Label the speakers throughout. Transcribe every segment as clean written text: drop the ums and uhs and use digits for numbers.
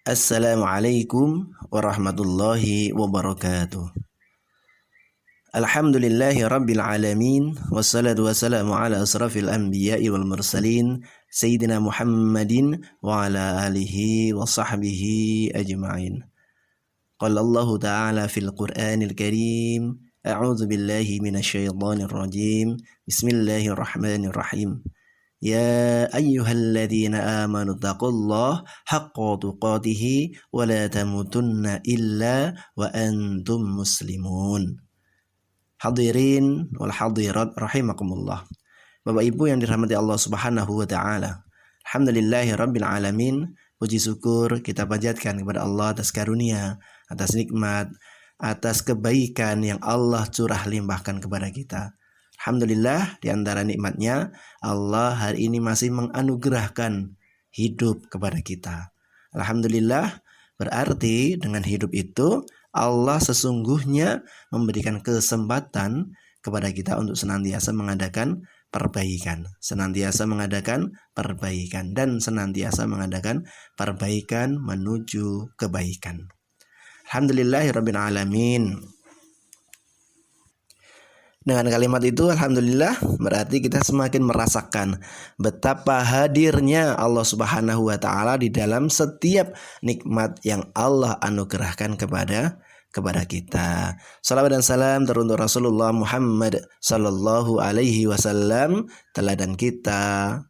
Speaker 1: Assalamualaikum warahmatullahi wabarakatuh. Alhamdulillahi rabbil alamin. Wassalatu wassalamu ala asrafil anbiya'i wal mursalin Sayyidina Muhammadin wa ala alihi wa sahbihi ajma'in. Qala Allah ta'ala fil Qur'anil Karim, a'udzu billahi minasyaitonir rajim. Bismillahirrahmanirrahim. Ya ayyuhalladzina amanu taqullaha haqqa tuqatih wa la tamutunna illa wa antum muslimun. Hadirin wal hadirat rahimakumullah. Bapak Ibu yang dirahmati Allah Subhanahu wa taala. Alhamdulillahi rabbil alamin. Puji syukur kita panjatkan kepada Allah atas karunia, atas nikmat, atas kebaikan yang Allah curah limpahkan kepada kita. Alhamdulillah, di antara nikmatnya Allah hari ini masih menganugerahkan hidup kepada kita. Alhamdulillah, berarti dengan hidup itu Allah sesungguhnya memberikan kesempatan kepada kita untuk senantiasa mengadakan perbaikan, dan senantiasa mengadakan perbaikan menuju kebaikan. Alhamdulillahirabbil alamin. Dengan kalimat itu alhamdulillah berarti kita semakin merasakan betapa hadirnya Allah Subhanahu wa taala di dalam setiap nikmat yang Allah anugerahkan kepada kita. Salawat dan salam teruntuk Rasulullah Muhammad sallallahu alaihi wasallam, teladan kita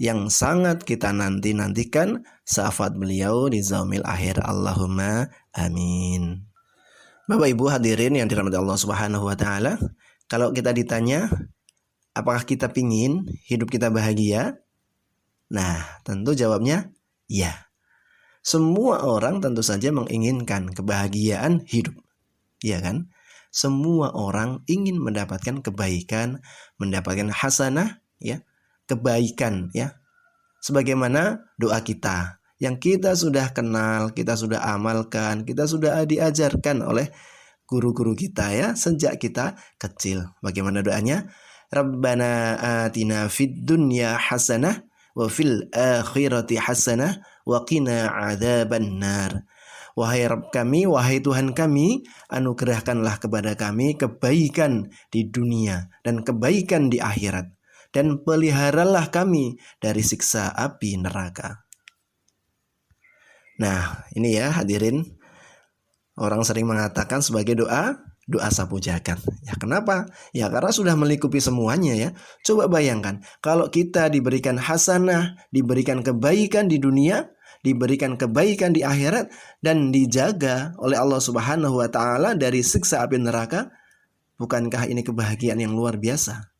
Speaker 1: yang sangat kita nantikan syafaat beliau di yaumil akhir. Allahumma amin. Bapak Ibu hadirin yang dirahmati Allah Subhanahu wa taala, kalau kita ditanya apakah kita pingin hidup kita bahagia? Nah, tentu jawabnya ya. Semua orang tentu saja menginginkan kebahagiaan hidup. Iya kan? Semua orang ingin mendapatkan kebaikan, mendapatkan hasanah, ya, kebaikan, ya. Sebagaimana doa kita yang kita sudah kenal, kita sudah amalkan, kita sudah diajarkan oleh guru-guru kita, ya, sejak kita kecil. Bagaimana doanya? Rabbana atina fid dunya hasanah wa fil akhirati hasanah wa qina adzabannar. Wahai Rabb kami, wahai Tuhan kami, anugerahkanlah kepada kami kebaikan di dunia dan kebaikan di akhirat, dan peliharalah kami dari siksa api neraka. Nah, ini ya hadirin, orang sering mengatakan sebagai doa sapu jagat. Ya kenapa? Ya karena sudah melingkupi semuanya, ya. Coba bayangkan kalau kita diberikan hasanah, diberikan kebaikan di dunia, diberikan kebaikan di akhirat, dan dijaga oleh Allah Subhanahu wa taala dari siksa api neraka. Bukankah ini kebahagiaan yang luar biasa?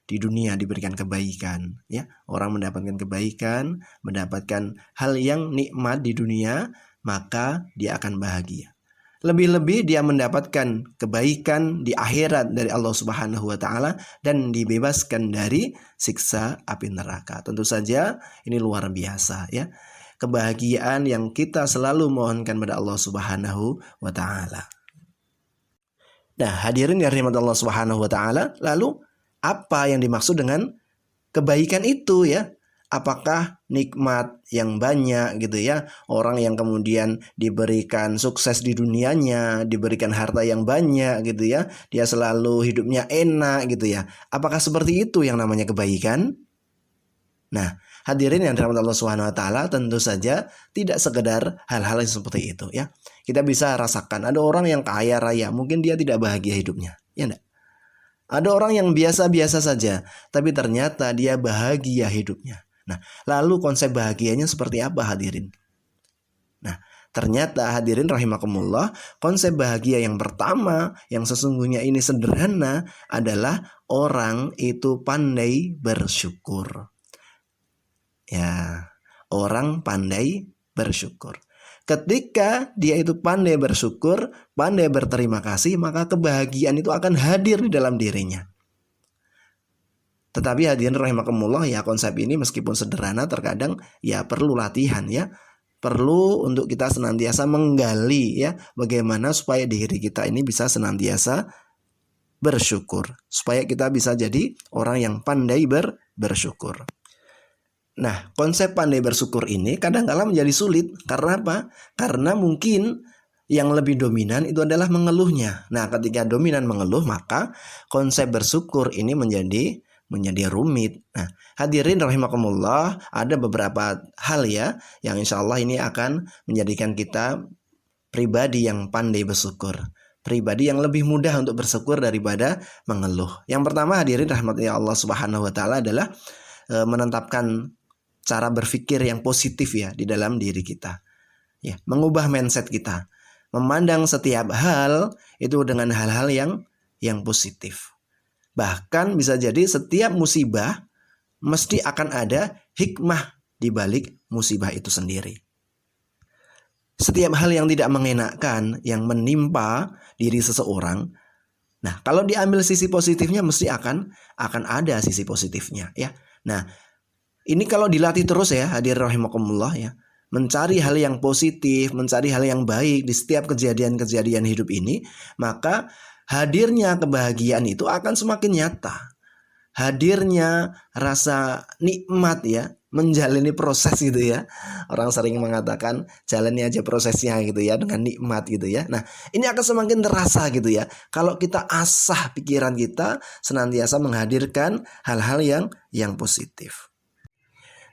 Speaker 1: Di dunia diberikan kebaikan, ya, orang mendapatkan kebaikan, mendapatkan hal yang nikmat di dunia, maka dia akan bahagia. Lebih-lebih dia mendapatkan kebaikan di akhirat dari Allah Subhanahu wa taala dan dibebaskan dari siksa api neraka. Tentu saja ini luar biasa, ya. Kebahagiaan yang kita selalu mohonkan pada Allah Subhanahu wa taala. Nah, hadirin yang dirahmati Allah Subhanahu wa taala, lalu apa yang dimaksud dengan kebaikan itu, ya? Apakah nikmat yang banyak gitu, ya? Orang yang kemudian diberikan sukses di dunianya, diberikan harta yang banyak gitu, ya. Dia selalu hidupnya enak gitu, ya. Apakah seperti itu yang namanya kebaikan? Nah, hadirin yang dirahmati Allah Subhanahu wa taala, tentu saja tidak sekedar hal-hal yang seperti itu, ya. Kita bisa rasakan ada orang yang kaya raya, mungkin dia tidak bahagia hidupnya, ya enggak? Ada orang yang biasa-biasa saja, tapi ternyata dia bahagia hidupnya. Nah, lalu konsep bahagianya seperti apa hadirin? Nah, ternyata hadirin rahimakumullah, konsep bahagia yang pertama, yang sesungguhnya ini sederhana, adalah orang itu pandai bersyukur. Ya, orang pandai bersyukur. Ketika dia itu pandai bersyukur, pandai berterima kasih, maka kebahagiaan itu akan hadir di dalam dirinya. Tetapi hadirin rahimakumullah, ya, konsep ini meskipun sederhana terkadang ya perlu latihan, ya. Perlu untuk kita senantiasa menggali, ya, bagaimana supaya diri kita ini bisa senantiasa bersyukur, supaya kita bisa jadi orang yang pandai bersyukur. Nah, konsep pandai bersyukur ini kadang-kala menjadi sulit. Karena apa? Karena mungkin yang lebih dominan itu adalah mengeluhnya. Nah, ketika dominan mengeluh, maka konsep bersyukur ini menjadi rumit. Nah, hadirin rahimakumullah, ada beberapa hal ya yang insya Allah ini akan menjadikan kita pribadi yang pandai bersyukur, pribadi yang lebih mudah untuk bersyukur daripada mengeluh. Yang pertama, hadirin rahmatnya Allah Subhanahu wa taala, adalah menetapkan cara berpikir yang positif ya di dalam diri kita. Ya, mengubah mindset kita. Memandang setiap hal itu dengan hal-hal yang positif. Bahkan bisa jadi setiap musibah mesti akan ada hikmah di balik musibah itu sendiri. Setiap hal yang tidak mengenakkan yang menimpa diri seseorang, nah kalau diambil sisi positifnya mesti akan ada sisi positifnya ya. Nah, ini kalau dilatih terus ya, hadir rahimakumullah ya, mencari hal yang positif, mencari hal yang baik di setiap kejadian-kejadian hidup ini, maka hadirnya kebahagiaan itu akan semakin nyata. Hadirnya rasa nikmat ya, menjalani proses gitu ya. Orang sering mengatakan jalani aja prosesnya gitu ya, dengan nikmat gitu ya. Nah, ini akan semakin terasa gitu ya, kalau kita asah pikiran kita senantiasa menghadirkan hal-hal yang positif.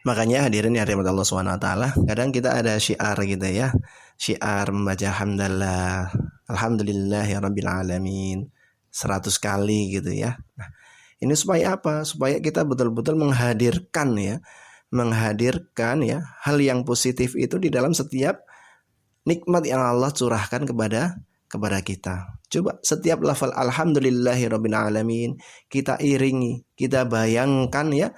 Speaker 1: Makanya hadirin yang dirahmati Allah SWT, kadang kita ada syiar gitu ya. Syiar membaca hamdalah, alhamdulillahirabbil alamin 100 kali gitu ya. Nah, ini supaya apa? Supaya kita betul-betul menghadirkan hal yang positif itu di dalam setiap nikmat yang Allah curahkan kepada kita. Coba setiap lafal alhamdulillahirabbil alamin kita iringi, kita bayangkan ya,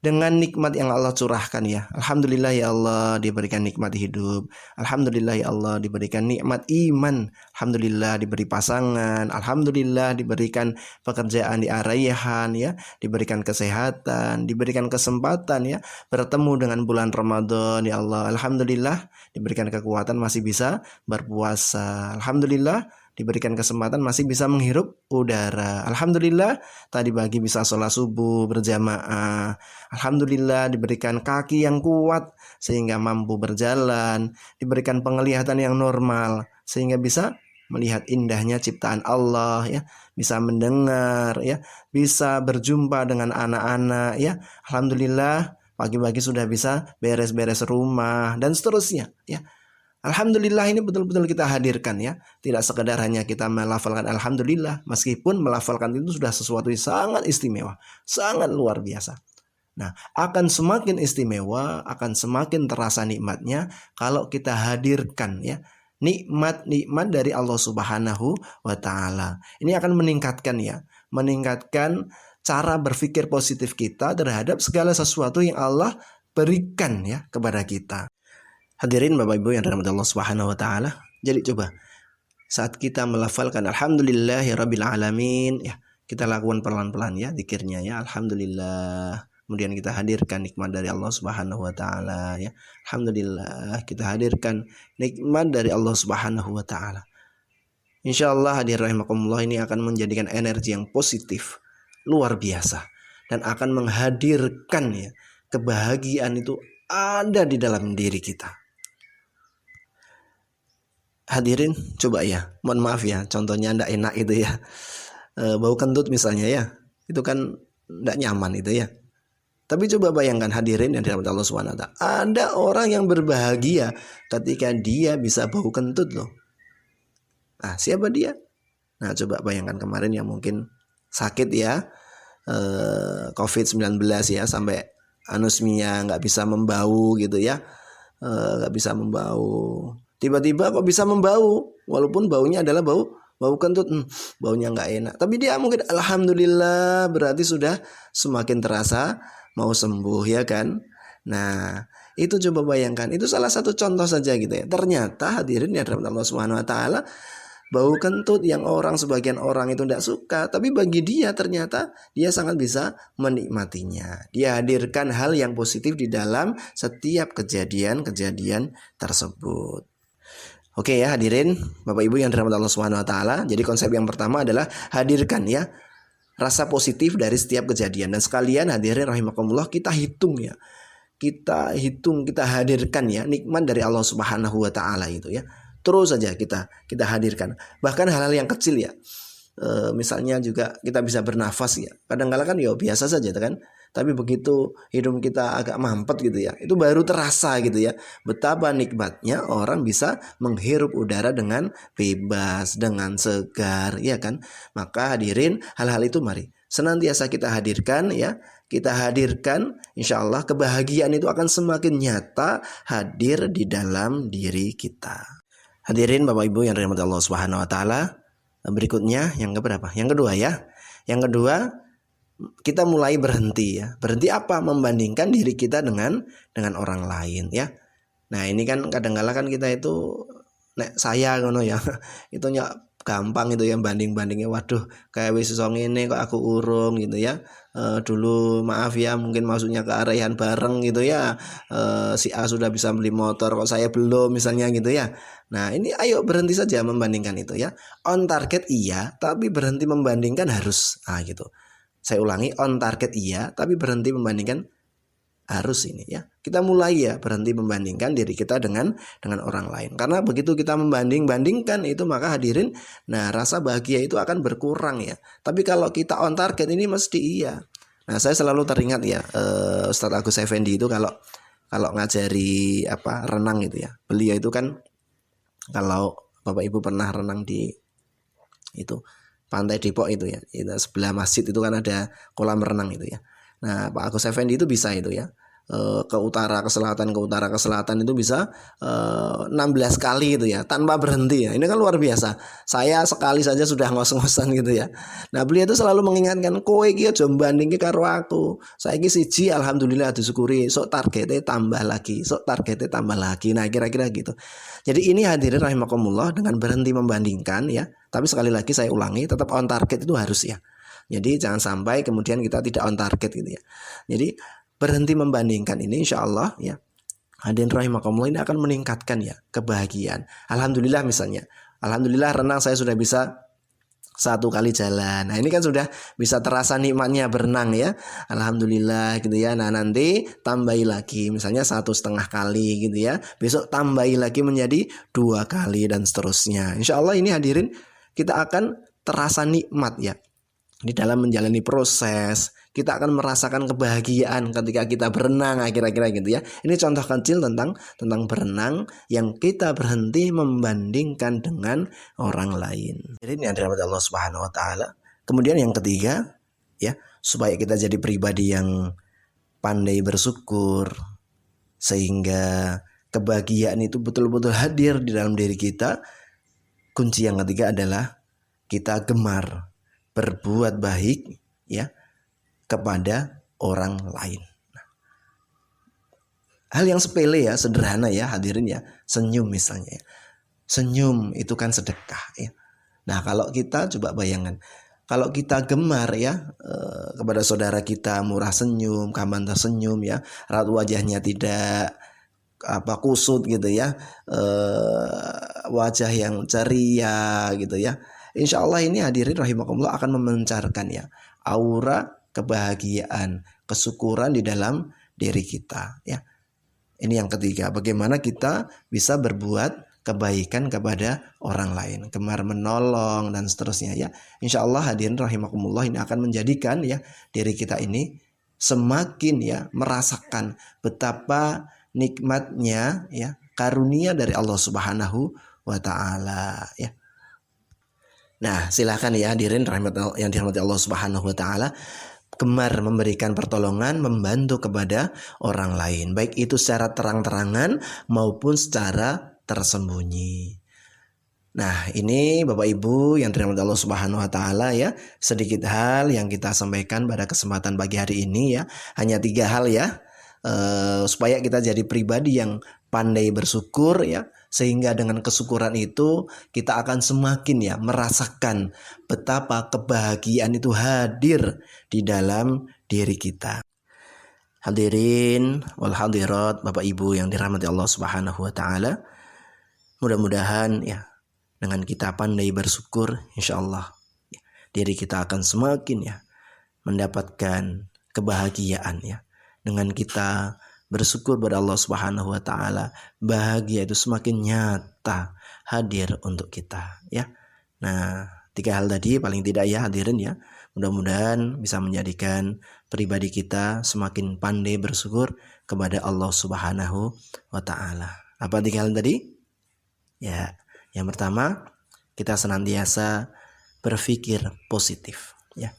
Speaker 1: dengan nikmat yang Allah curahkan ya. Alhamdulillah ya Allah diberikan nikmat hidup. Alhamdulillah ya Allah diberikan nikmat iman. Alhamdulillah diberi pasangan. Alhamdulillah diberikan pekerjaan di arahan ya. Diberikan kesehatan, diberikan kesempatan ya, bertemu dengan bulan Ramadan ya Allah. Alhamdulillah diberikan kekuatan masih bisa berpuasa. Alhamdulillah diberikan kesempatan masih bisa menghirup udara. Alhamdulillah tadi pagi bisa sholat subuh berjamaah. Alhamdulillah diberikan kaki yang kuat sehingga mampu berjalan. Diberikan penglihatan yang normal sehingga bisa melihat indahnya ciptaan Allah ya. Bisa mendengar ya. Bisa berjumpa dengan anak-anak ya. Alhamdulillah pagi-pagi sudah bisa beres-beres rumah dan seterusnya ya. Alhamdulillah ini betul-betul kita hadirkan ya. Tidak sekedar hanya kita melafalkan alhamdulillah, meskipun melafalkan itu sudah sesuatu yang sangat istimewa, sangat luar biasa. Nah, akan semakin istimewa, akan semakin terasa nikmatnya kalau kita hadirkan ya nikmat-nikmat dari Allah Subhanahu wa taala. Ini akan meningkatkan cara berpikir positif kita terhadap segala sesuatu yang Allah berikan ya kepada kita. Hadirin Bapak Ibu yang dirahmati Allah Subhanahu wa taala. Jadi coba saat kita melafalkan alhamdulillahirabbil alamin ya, kita lakukan pelan-pelan ya zikirnya ya, alhamdulillah. Kemudian kita hadirkan nikmat dari Allah Subhanahu wa taala ya. Alhamdulillah kita hadirkan nikmat dari Allah Subhanahu wa taala. Insyaallah hadirin rahimakumullah, ini akan menjadikan energi yang positif luar biasa dan akan menghadirkan ya kebahagiaan itu ada di dalam diri kita. Hadirin coba ya, mohon maaf ya, contohnya ndak enak itu ya, bau kentut misalnya ya, itu kan ndak nyaman itu ya. Tapi coba bayangkan hadirin yang dirahmati Allah SWT, ada orang yang berbahagia ketika dia bisa bau kentut loh. Nah, siapa dia? Nah, coba bayangkan kemarin yang mungkin sakit ya, COVID-19 ya, sampai anosmia, nggak bisa membau gitu ya, nggak bisa membau. Tiba-tiba kok bisa membau, walaupun baunya adalah bau kentut, baunya nggak enak. Tapi dia mungkin alhamdulillah, berarti sudah semakin terasa mau sembuh ya kan. Nah itu coba bayangkan, itu salah satu contoh saja gitu ya. Ternyata hadirin ya dirahmati Allah Subhanahu wa taala, bau kentut yang sebagian orang itu tidak suka, tapi bagi dia ternyata dia sangat bisa menikmatinya. Dia hadirkan hal yang positif di dalam setiap kejadian-kejadian tersebut. Oke ya hadirin Bapak Ibu yang dirahmati Allah Subhanahu wa taala. Jadi konsep yang pertama adalah hadirkan ya rasa positif dari setiap kejadian. Dan sekalian hadirin rahimakumullah, kita hitung ya, kita hitung, kita hadirkan ya nikmat dari Allah Subhanahu wa taala itu ya. Terus saja kita hadirkan. Bahkan hal-hal yang kecil ya. Misalnya juga kita bisa bernafas ya. Kadang-kala kan ya biasa saja kan. Tapi begitu hidung kita agak mampet gitu ya, itu baru terasa gitu ya, betapa nikmatnya orang bisa menghirup udara dengan bebas, dengan segar, ya kan. Maka hadirin, hal-hal itu mari senantiasa kita hadirkan ya. Kita hadirkan, insya Allah kebahagiaan itu akan semakin nyata hadir di dalam diri kita. Hadirin Bapak Ibu yang dirahmati Allah Subhanahu wa taala, berikutnya yang keberapa? Yang kedua ya. Yang kedua, kita mulai berhenti ya. Berhenti apa? Membandingkan diri kita dengan orang lain ya. Nah, ini kan kadang-kala kan kita itu nek saya ngono ya. Itu gampang itu ya banding-bandingnya. Waduh, kayak wis iso ngene kok aku urung gitu ya. Dulu maaf ya, mungkin maksudnya kearehan bareng gitu ya. Si A sudah bisa beli motor kok saya belum misalnya gitu ya. Nah, ini ayo berhenti saja membandingkan itu ya. On target iya, tapi berhenti membandingkan harus. Nah, gitu. Saya ulangi, on target iya, tapi berhenti membandingkan harus ini ya. Kita mulai ya berhenti membandingkan diri kita dengan orang lain. Karena begitu kita membanding-bandingkan itu, maka hadirin, nah rasa bahagia itu akan berkurang ya. Tapi kalau kita on target ini mesti iya. Nah, saya selalu teringat ya, Ustadz Agus Effendi itu kalau ngajari renang gitu ya. Beliau itu kan, kalau Bapak Ibu pernah renang di itu Pantai Depok itu ya, itu sebelah masjid itu kan ada kolam renang itu ya. Nah, Pak Agus Effendi itu bisa itu ya, ke utara ke selatan itu bisa 16 kali itu ya, tanpa berhenti ya. Ini kan luar biasa. Saya sekali saja sudah ngos-ngosan gitu ya. Nah, beliau itu selalu mengingatkan, kowe iki aja bandingke karo aku. Saiki siji alhamdulillah disyukuri, sok targetnya tambah lagi, sok targetnya tambah lagi. Nah, kira-kira gitu. Jadi ini hadirin rahimakumullah, dengan berhenti membandingkan ya. Tapi sekali lagi saya ulangi, tetap on target itu harus ya. Jadi jangan sampai kemudian kita tidak on target gitu ya. Jadi berhenti membandingkan ini insya Allah ya, hadirin rahimakumullah, ini akan meningkatkan ya kebahagiaan. Alhamdulillah misalnya, alhamdulillah renang saya sudah bisa 1 kali jalan. Nah, ini kan sudah bisa terasa nikmatnya berenang ya. Alhamdulillah gitu ya. Nah, nanti tambahi lagi misalnya 1,5 kali gitu ya. Besok tambahi lagi menjadi 2 kali dan seterusnya. Insya Allah ini hadirin, kita akan terasa nikmat ya di dalam menjalani proses. Kita akan merasakan kebahagiaan ketika kita berenang, kira-kira gitu ya. Ini contoh kecil tentang berenang yang kita berhenti membandingkan dengan orang lain. Jadi ini adalah Allah Subhanahu wa taala. Kemudian yang ketiga ya, supaya kita jadi pribadi yang pandai bersyukur sehingga kebahagiaan itu betul-betul hadir di dalam diri kita. Kunci yang ketiga adalah kita gemar berbuat baik ya kepada orang lain. Nah, hal yang sepele ya, sederhana ya hadirin ya, senyum misalnya ya. Senyum itu kan sedekah ya. Nah, kalau kita coba bayangkan, kalau kita gemar ya kepada saudara kita, murah senyum, kaman tersenyum ya, raut wajahnya tidak kusut gitu ya, wajah yang ceria gitu ya. Insya Allah ini hadirin rahimakumullah akan memancarkan ya aura kebahagiaan, kesyukuran di dalam diri kita ya. Ini yang ketiga, bagaimana kita bisa berbuat kebaikan kepada orang lain, gemar menolong dan seterusnya ya. Insya Allah hadirin rahimakumullah, ini akan menjadikan ya diri kita ini semakin ya merasakan betapa nikmatnya ya karunia dari Allah Subhanahu wa taala ya. Nah, silakan ya hadirin yang dirahmati Allah Subhanahu wa taala, gemar memberikan pertolongan, membantu kepada orang lain, baik itu secara terang-terangan maupun secara tersembunyi. Nah, ini Bapak Ibu yang dirahmati Allah Subhanahu wa taala ya, sedikit hal yang kita sampaikan pada kesempatan pagi hari ini ya. Hanya 3 hal ya, supaya kita jadi pribadi yang pandai bersyukur ya, sehingga dengan kesyukuran itu kita akan semakin ya merasakan betapa kebahagiaan itu hadir di dalam diri kita. Hadirin wal hadirat, Bapak Ibu yang dirahmati Allah Subhanahu wa taala, mudah-mudahan ya dengan kita pandai bersyukur, insya Allah ya, diri kita akan semakin ya mendapatkan kebahagiaan ya. Dengan kita bersyukur pada Allah Subhanahu wa taala, bahagia itu semakin nyata hadir untuk kita ya. Nah, 3 hal tadi paling tidak ya hadirin ya. Mudah-mudahan bisa menjadikan pribadi kita semakin pandai bersyukur kepada Allah Subhanahu wa taala. Apa 3 hal tadi? Ya, yang pertama, kita senantiasa berpikir positif ya.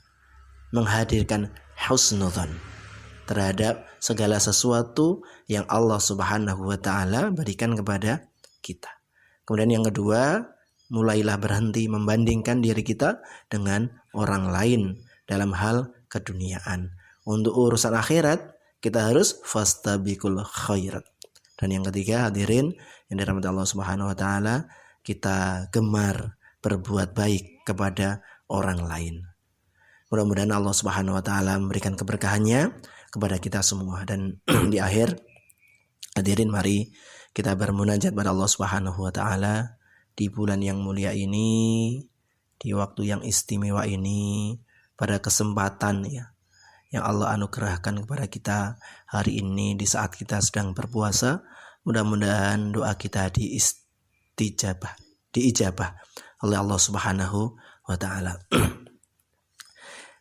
Speaker 1: Menghadirkan husnudzon terhadap segala sesuatu yang Allah Subhanahu wa taala berikan kepada kita. Kemudian yang kedua, mulailah berhenti membandingkan diri kita dengan orang lain dalam hal keduniaan. Untuk urusan akhirat, kita harus fastabiqul khairat. Dan yang ketiga, hadirin yang dirahmati Allah Subhanahu wa taala, kita gemar berbuat baik kepada orang lain. Mudah-mudahan Allah Subhanahu wa taala memberikan keberkahannya kepada kita semua. Dan di akhir, hadirin, mari kita bermunajat pada Allah Subhanahu wa taala di bulan yang mulia ini, di waktu yang istimewa ini, pada kesempatan ya yang Allah anugerahkan kepada kita hari ini di saat kita sedang berpuasa. Mudah-mudahan doa kita diijabah oleh Allah Subhanahu wa taala.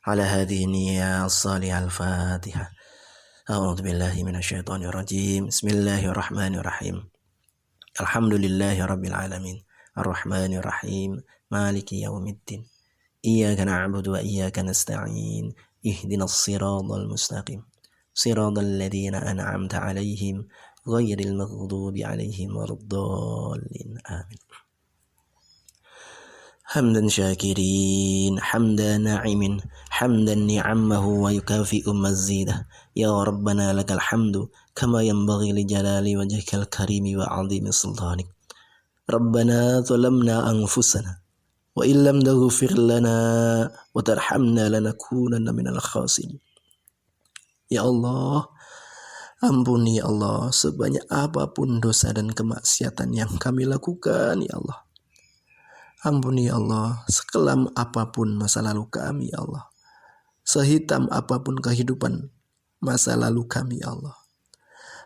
Speaker 1: Ala hadhihi niyya as-salihah al-Fatihah. A'udzu billahi minasyaitonir rajim. Bismillahirrahmanirrahim. Alhamdulillahirabbil alamin. Arrahmanir rahim. Maliki yaumiddin. Iyyaka na'budu wa iyyaka nasta'in. Ihdinas siratal mustaqim. Siratal ladzina an'amta 'alaihim ghairil maghdubi 'alaihim waladdallin. Amin. Hamdan syakirin, hamdan na'imin, hamdan ni'ammahu wa yukafi'u mazidah. Ya Rabbana lakal hamdu kama yanbaghi li jalali wajhikal karimi wa 'azimi sultanik. Rabbana zalamna anfusana wa illam taghfir lana wa tarhamna lanakunanna minal khasirin. Ya Allah, ampuni ya Allah sebanyak apapun dosa dan kemaksiatan yang kami lakukan ya Allah. Ampuni ya Allah sekelam apapun masa lalu kami ya Allah. Sehitam apapun kehidupan masa lalu kami ya Allah.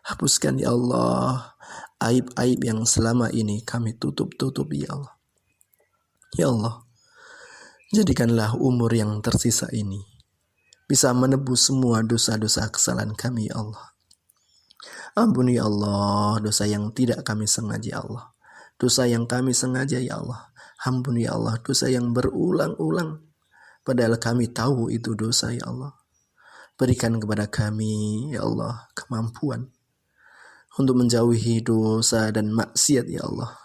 Speaker 1: Hapuskan ya Allah aib-aib yang selama ini kami tutup-tutupi ya Allah. Ya Allah, jadikanlah umur yang tersisa ini bisa menebus semua dosa-dosa kesalahan kami ya Allah. Ampuni ya Allah dosa yang tidak kami sengaja ya Allah. Dosa yang kami sengaja ya Allah. Ampuni ya Allah dosa yang berulang-ulang padahal kami tahu itu dosa ya Allah. Berikan kepada kami ya Allah kemampuan untuk menjauhi dosa dan maksiat ya Allah.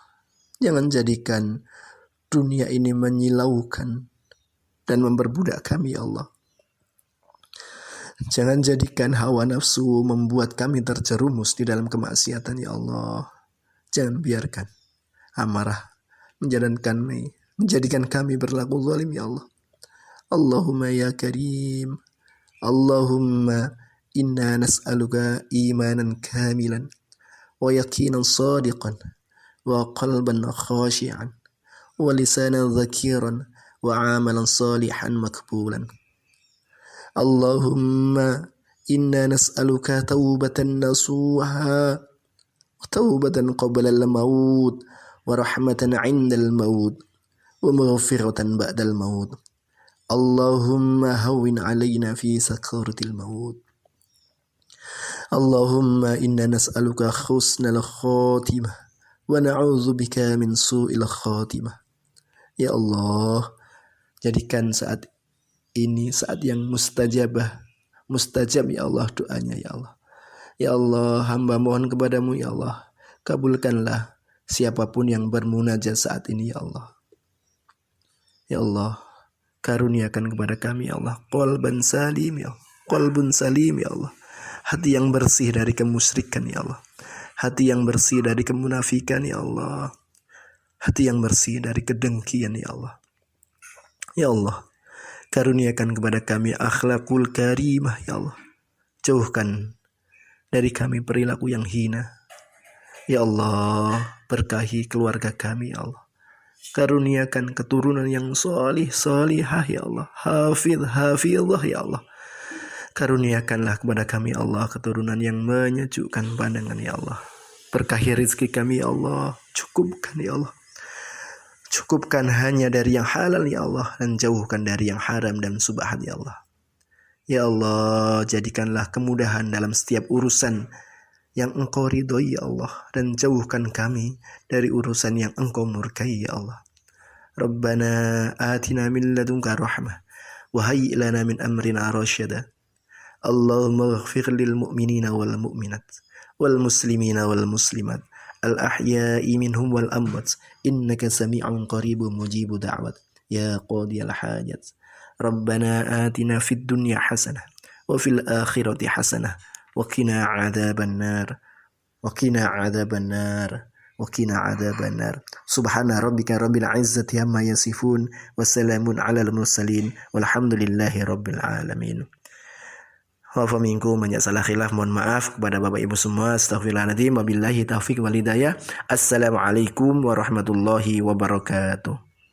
Speaker 1: Jangan jadikan dunia ini menyilaukan dan memperbudak kami ya Allah. Jangan jadikan hawa nafsu membuat kami terjerumus di dalam kemaksiatan ya Allah. Jangan biarkan amarah menjadikan kami berlaku zalim ya Allah. Allahumma ya Karim, Allahumma inna nas'aluka imanan kamilan wa yaqinan sadiqan wa qalban khashi'an wa lisanan zakiran wa amalan salihan makbulan. Allahumma inna nas'aluka taubatan nasuha wa taubatan qabla al-maut wa rahmatan 'inda al-maut wa maghfiratan ba'da al-maut. Allahumma hawwin 'alaina fi sakaratil maut. Allahumma inna nas'aluka husnal khatimah wa na'udzubika min su'il khatimah. Ya Allah, jadikan saat ini saat yang mustajab ya Allah doanya ya Allah. Ya Allah, hamba mohon kepadamu ya Allah, kabulkanlah siapapun yang bermunajat saat ini ya Allah. Ya Allah, karuniakan kepada kami ya Allah qalban salim ya Allah. Qalbun salim ya Allah. Hati yang bersih dari kemusyrikan ya Allah. Hati yang bersih dari kemunafikan ya Allah. Hati yang bersih dari kedengkian ya Allah. Ya Allah, karuniakan kepada kami akhlakul karimah ya Allah. Jauhkan dari kami perilaku yang hina. Ya Allah, berkahi keluarga kami ya Allah. Karuniakan keturunan yang salih salihah ya Allah. Hafidh hafidhah ya Allah. Karuniakanlah kepada kami Allah keturunan yang menyejukkan pandangan ya Allah. Berkahi rizki kami ya Allah. Cukupkan ya Allah. Cukupkan hanya dari yang halal ya Allah. Dan jauhkan dari yang haram dan subhat ya Allah. Ya Allah, jadikanlah kemudahan dalam setiap urusan yang Engkau ridhoi ya Allah. Dan jauhkan kami dari urusan yang Engkau murkai ya Allah. Rabbana atina min ladunka rahmah. Wa hayyi lana min amrina rasyada. Allahumma ighfir lil mu'minina wal mu'minat wal muslimina wal muslimat al ahya'i minhum wal amwat innaka sami'un qaribun mujibud da'wat ya qadiyal hajat. Rabbana atina fid dunya hasanah wa fil akhirati hasanah wa qina adzaban nar wa qina adzaban nar wa qina adzaban nar. Subhana rabbika rabbil izzati amma yasifun wa salamun alal mursalin walhamdulillahi rabbil alamin. Wa minkum banyak salah khilaf, mohon maaf kepada Bapak Ibu semua. Astaghfirullahaladzim. Wabillahi taufiq wal hidayah. Assalamualaikum warahmatullahi wabarakatuh.